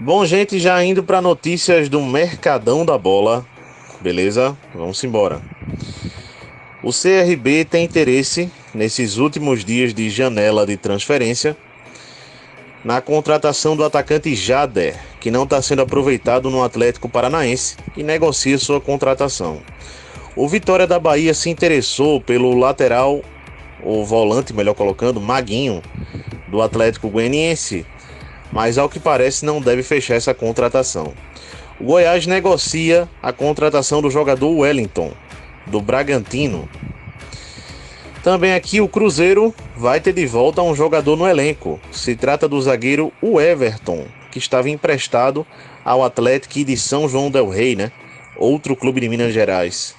Bom, gente, já indo para notícias do Mercadão da Bola, beleza? Vamos embora. O CRB tem interesse, nesses últimos dias de janela de transferência, na contratação do atacante Jader, que não está sendo aproveitado no Atlético Paranaense, e negocia sua contratação. O Vitória da Bahia se interessou pelo lateral, ou volante, melhor colocando, Maguinho, do Atlético Goianiense, mas ao que parece não deve fechar essa contratação. O Goiás negocia a contratação do jogador Wellington, do Bragantino. Também aqui o Cruzeiro vai ter de volta um jogador no elenco. Se trata do zagueiro Everton, que estava emprestado ao Atlético de São João del Rei, né? Outro clube de Minas Gerais.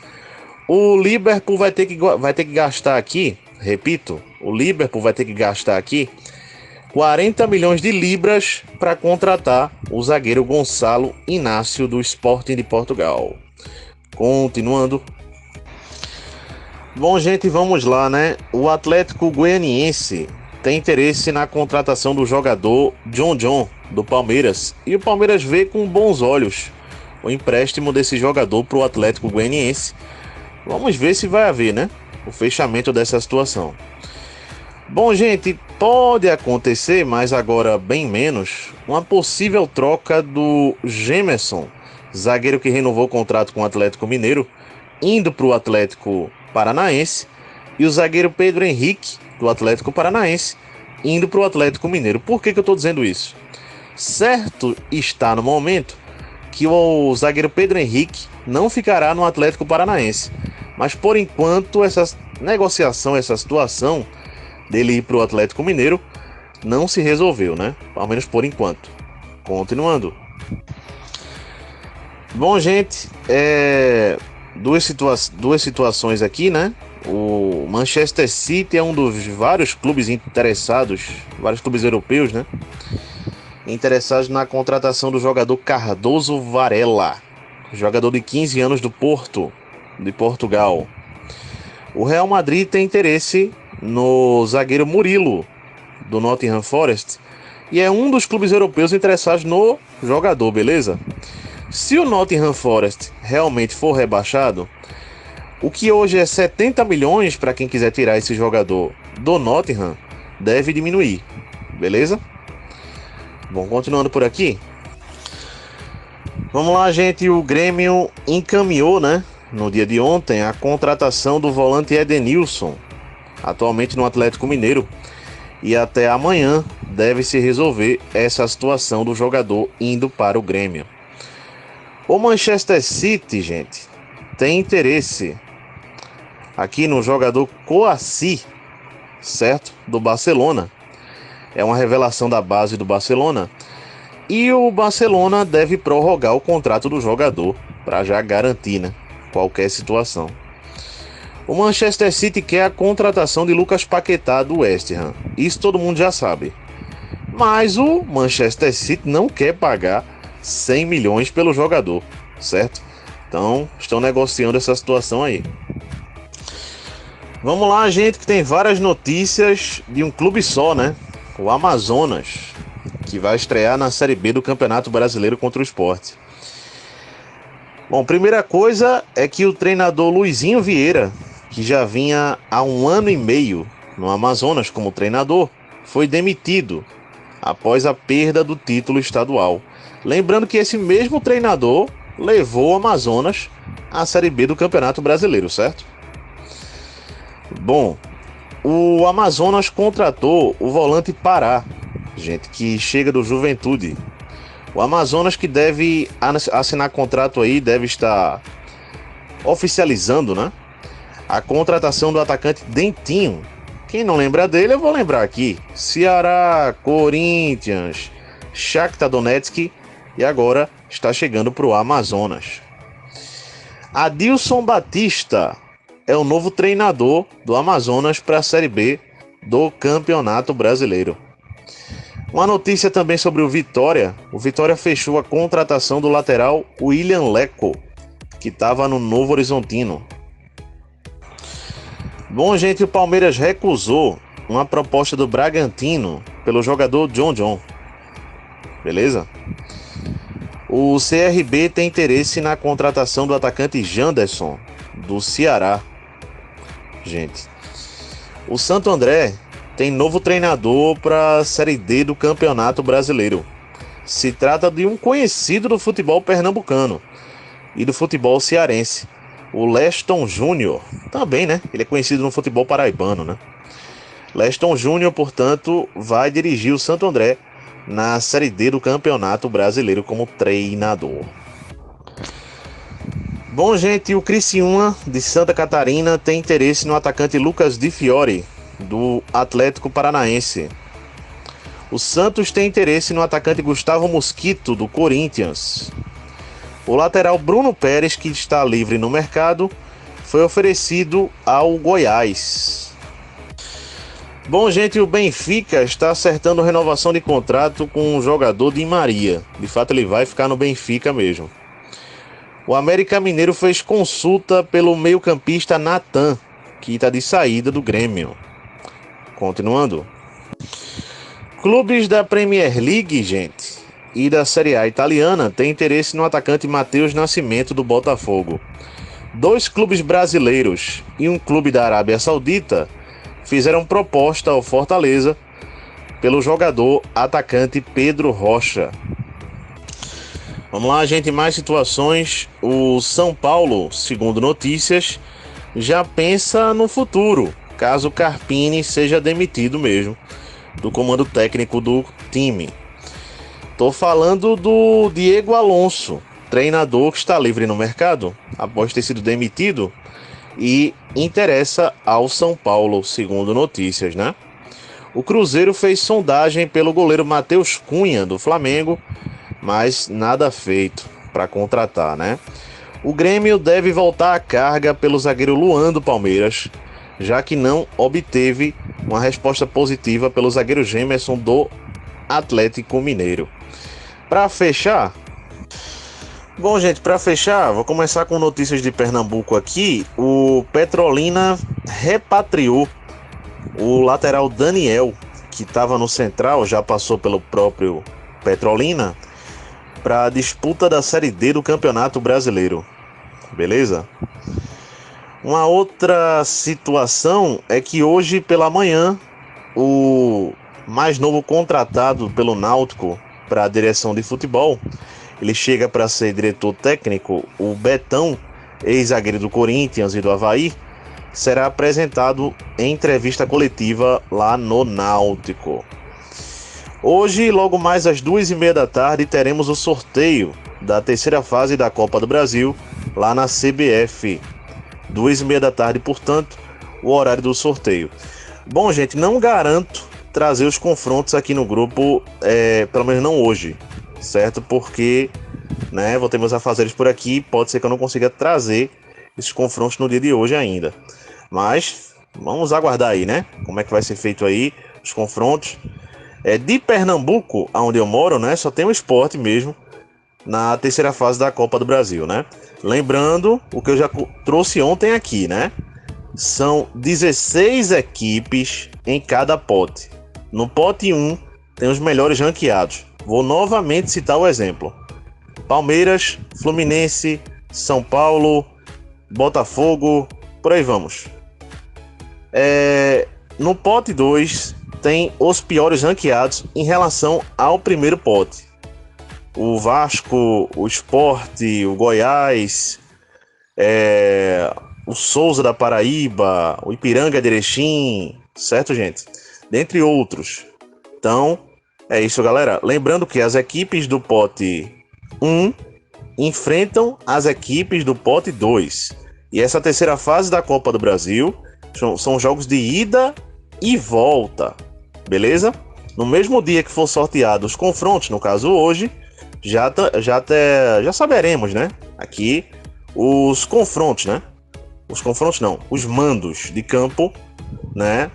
O Liverpool vai ter que gastar aqui, repito, o Liverpool vai ter que gastar aqui 40 milhões de libras para contratar o zagueiro Gonçalo Inácio do Sporting de Portugal. Continuando. Bom, gente, vamos lá, né? O Atlético Goianiense tem interesse na contratação do jogador John do Palmeiras. E o Palmeiras vê com bons olhos o empréstimo desse jogador para o Atlético Goianiense. Vamos ver se vai haver, né? O fechamento dessa situação. Bom, gente, pode acontecer, mas agora bem menos, uma possível troca do Gemerson, zagueiro que renovou o contrato com o Atlético Mineiro, indo para o Atlético Paranaense, e o zagueiro Pedro Henrique, do Atlético Paranaense, indo para o Atlético Mineiro. Por que eu estou dizendo isso? Certo está no momento que o zagueiro Pedro Henrique não ficará no Atlético Paranaense, mas por enquanto essa negociação, essa situação dele ir para o Atlético Mineiro não se resolveu, né? Ao menos por enquanto. Continuando. Bom, gente, duas situações aqui, né? O Manchester City é um dos vários clubes interessados, vários clubes europeus, né? Interessados na contratação do jogador Cardoso Varela, jogador de 15 anos do Porto, de Portugal. O Real Madrid tem interesse no zagueiro Murilo, do Nottingham Forest, e é um dos clubes europeus interessados no jogador, beleza? Se o Nottingham Forest realmente for rebaixado, o que hoje é 70 milhões para quem quiser tirar esse jogador do Nottingham, deve diminuir, beleza? Bom, continuando por aqui. Vamos lá, gente, o Grêmio encaminhou, né, no dia de ontem, a contratação do volante Edenilson, atualmente no Atlético Mineiro, e até amanhã deve se resolver essa situação do jogador indo para o Grêmio. O Manchester City, gente, tem interesse aqui no jogador Kouassi, certo? Do Barcelona. É uma revelação da base do Barcelona. E o Barcelona deve prorrogar o contrato do jogador para já garantir, né, qualquer situação. O Manchester City quer a contratação de Lucas Paquetá do West Ham. Isso todo mundo já sabe. Mas o Manchester City não quer pagar 100 milhões pelo jogador, certo? Então, estão negociando essa situação aí. Vamos lá, gente, que tem várias notícias de um clube só, né? O Amazonas, que vai estrear na Série B do Campeonato Brasileiro contra o Sport. Bom, primeira coisa é que o treinador Luizinho Vieira, que já vinha há 1 ano e meio no Amazonas como treinador, foi demitido após a perda do título estadual. Lembrando que esse mesmo treinador levou o Amazonas à Série B do Campeonato Brasileiro, certo? Bom, o Amazonas contratou o volante Pará, gente, que chega do Juventude. O Amazonas, que deve assinar contrato aí, deve estar oficializando, né, a contratação do atacante Dentinho. Quem não lembra dele, eu vou lembrar aqui. Ceará, Corinthians, Shakhtar Donetsk, e agora está chegando para o Amazonas. Adilson Batista é o novo treinador do Amazonas para a Série B do Campeonato Brasileiro. Uma notícia também sobre o Vitória. O Vitória fechou a contratação do lateral William Leco, que estava no Novo Horizontino. Bom, gente, o Palmeiras recusou uma proposta do Bragantino pelo jogador John. Beleza? O CRB tem interesse na contratação do atacante Janderson, do Ceará. Gente, o Santo André tem novo treinador para a Série D do Campeonato Brasileiro. Se trata de um conhecido do futebol pernambucano e do futebol cearense, o Leston Júnior. Também, né? Ele é conhecido no futebol paraibano, né? Leston Júnior, portanto, vai dirigir o Santo André na Série D do Campeonato Brasileiro como treinador. Bom, gente, o Criciúma de Santa Catarina tem interesse no atacante Lucas Di Fiore, do Atlético Paranaense. O Santos tem interesse no atacante Gustavo Mosquito, do Corinthians. O lateral Bruno Pérez, que está livre no mercado, foi oferecido ao Goiás. Bom, gente, o Benfica está acertando renovação de contrato com o jogador Di Maria. De fato, ele vai ficar no Benfica mesmo. O América Mineiro fez consulta pelo meio-campista Natan, que está de saída do Grêmio. Continuando. Clubes da Premier League, gente, e da Série A italiana têm interesse no atacante Matheus Nascimento, do Botafogo. 2 clubes brasileiros e um clube da Arábia Saudita fizeram proposta ao Fortaleza pelo jogador atacante Pedro Rocha. Vamos lá, gente, mais situações. O São Paulo, segundo notícias, já pensa no futuro, caso Carpini seja demitido mesmo do comando técnico do time. Tô falando do Diego Alonso, treinador que está livre no mercado após ter sido demitido e interessa ao São Paulo, segundo notícias, né? O Cruzeiro fez sondagem pelo goleiro Matheus Cunha, do Flamengo, mas nada feito para contratar, né? O Grêmio deve voltar à carga pelo zagueiro Luan, do Palmeiras, já que não obteve uma resposta positiva pelo zagueiro Gemerson, do Atlético Mineiro. Para fechar, bom, gente, para fechar, vou começar com notícias de Pernambuco aqui. O Petrolina repatriou o lateral Daniel, que estava no Central, já passou pelo próprio Petrolina, para a disputa da Série D do Campeonato Brasileiro. Beleza? Uma outra situação é que hoje pela manhã, o mais novo contratado pelo Náutico para a direção de futebol, ele chega para ser diretor técnico, o Betão, ex-zagueiro do Corinthians e do Avaí, será apresentado em entrevista coletiva lá no Náutico. Hoje, logo mais às 2h30 da tarde, teremos o sorteio da terceira fase da Copa do Brasil lá na CBF. 2h30 da tarde, portanto, o horário do sorteio. Bom, gente, não garanto trazer os confrontos aqui no grupo, pelo menos não hoje, certo? Porque, né, vou ter meus afazeres por aqui, pode ser que eu não consiga trazer esses confrontos no dia de hoje ainda. Mas vamos aguardar aí, né? Como é que vai ser feito aí os confrontos. De Pernambuco, onde eu moro, né, só tem o Sport mesmo na terceira fase da Copa do Brasil, né? Lembrando o que eu já trouxe ontem aqui, né? São 16 equipes em cada pote. No pote 1 tem os melhores ranqueados. Vou novamente citar o exemplo: Palmeiras, Fluminense, São Paulo, Botafogo, por aí vamos. No pote 2 tem os piores ranqueados em relação ao primeiro pote. O Vasco, o Sport, o Goiás, o Souza da Paraíba, o Ipiranga de Erechim, certo, gente? Dentre outros. Então, é isso, galera. Lembrando que as equipes do pote 1 enfrentam as equipes do pote 2. E essa terceira fase da Copa do Brasil são jogos de ida e volta. Beleza? No mesmo dia que for sorteado os confrontos, no caso hoje, já saberemos, né? Aqui os confrontos, né? Os confrontos não, os mandos de campo, né?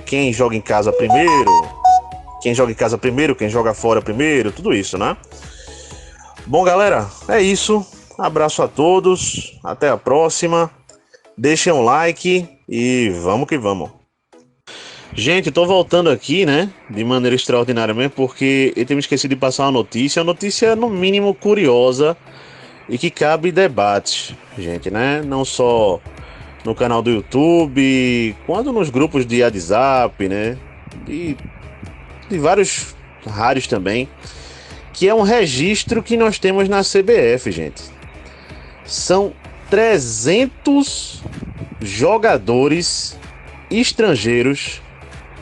Quem joga em casa primeiro, quem joga fora primeiro, tudo isso, né? Bom, galera, é isso. Abraço a todos, até a próxima. Deixem um like e vamos que vamos. Gente, tô voltando aqui, né? De maneira extraordinária mesmo, porque eu tenho esquecido de passar uma notícia no mínimo curiosa e que cabe debate, gente, né? Não só no canal do YouTube, quanto nos grupos de WhatsApp, né? De, de vários rádios também, que é um registro que nós temos na CBF, gente. São 300 jogadores estrangeiros.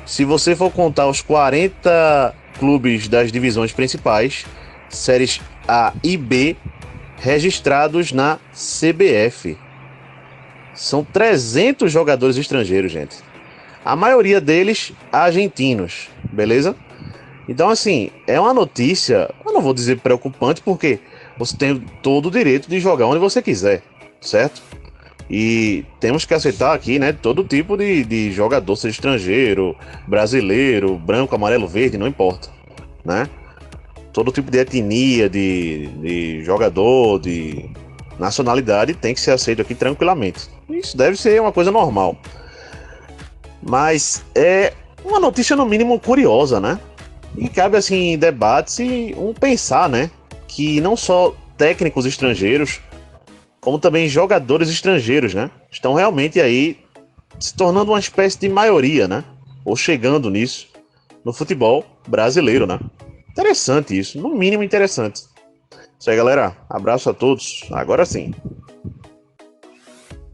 Se você for contar os 40 clubes das divisões principais, séries A e B, registrados na CBF. São 300 jogadores estrangeiros, gente. A maioria deles argentinos, beleza? Então, assim, é uma notícia, eu não vou dizer preocupante, porque você tem todo o direito de jogar onde você quiser, certo? E temos que aceitar aqui, né, todo tipo de jogador, seja estrangeiro, brasileiro, branco, amarelo, verde, não importa, né? Todo tipo de etnia, de jogador, de nacionalidade tem que ser aceito aqui tranquilamente. Isso deve ser uma coisa normal. Mas é uma notícia no mínimo curiosa, né? E cabe assim em debates e um pensar, né? Que não só técnicos estrangeiros, como também jogadores estrangeiros, né? Estão realmente aí se tornando uma espécie de maioria, né? Ou chegando nisso no futebol brasileiro, né? Interessante isso, no mínimo interessante. Isso aí, galera. Abraço a todos. Agora sim.